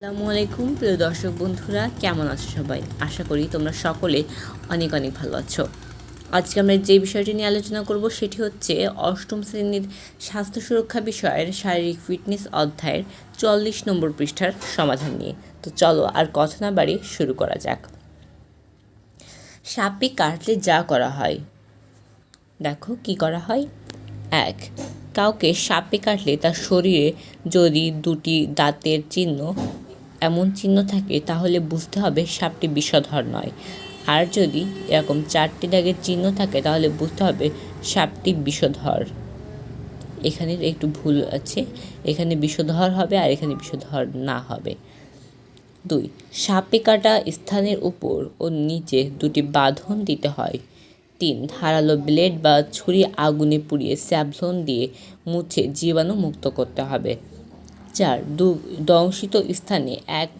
আসসালামু আলাইকুম প্রিয় দর্শক বন্ধুরা, কেমন আছো সবাই? আশা করি তোমরা সকলে অনেক অনেক ভালো আছো। আজকে আমরা যে বিষয়টি নিয়ে আলোচনা করব সেটি হচ্ছে অষ্টম শ্রেণীর স্বাস্থ্য সুরক্ষা বিষয়ের শারীরিক ফিটনেস অধ্যায়ের 40 নম্বর পৃষ্ঠার সমাধান নিয়ে। তো চলো আর কথা না বাড়িয়ে শুরু করা যাক। সাপে কাটলে যা করা হয়, দেখো কি করা হয়। 1. কাউকে সাপে কাটলে তার শরীরে যদি দুটি দাঁতের চিহ্ন এমন চিহ্ন থাকে তাহলে বুঝতে হবে সাপটি বিষধর নয়। আর যদি এরকম 4টি দাগের চিহ্ন থাকে তাহলে বুঝতে হবে সাপটি বিষধর। এখানে একটু ভুল আছে, এখানে বিষধর হবে আর এখানে বিষধর না হবে। 2. সাপে কাটা স্থানের উপর ও নিচে দুটি বাঁধন দিতে হয়। 3. ধারালো ব্লেড বা ছুরি আগুনে পুড়িয়ে স্যাভলন দিয়ে মুছে জীবাণু মুক্ত করতে হবে। 4. দংশিত স্থানে 1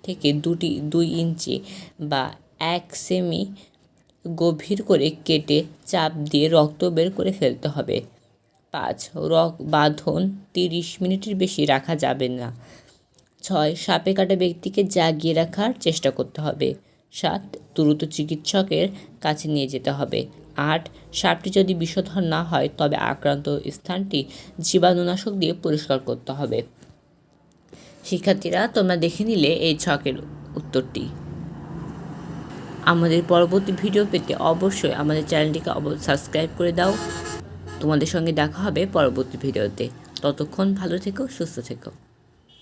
থেকে 2 ইঞ্চি বা 1 সেমি গভীর করে কেটে চাপ দিয়ে রক্ত বের করে ফেলতে হবে। 5. বাঁধন 30 মিনিটের বেশি রাখা যাবে না। 6. সাপে কাটা ব্যক্তিকে জাগিয়ে রাখার চেষ্টা করতে হবে। 7. দ্রুত চিকিৎসকের কাছে নিয়ে যেতে হবে। 8. সাপটি যদি বিষধর না হয় তবে আক্রান্ত স্থানটি জীবাণুনাশক দিয়ে পরিষ্কার করতে হবে। শিক্ষার্থীরা, তোমরা দেখে নিলে এই ছকের উত্তরটি। আমাদের পরবর্তী ভিডিও পেতে অবশ্যই আমাদের চ্যানেলটিকে সাবস্ক্রাইব করে দাও। তোমাদের সঙ্গে দেখা হবে পরবর্তী ভিডিওতে। ততক্ষণ ভালো থেকো, সুস্থ থেকো।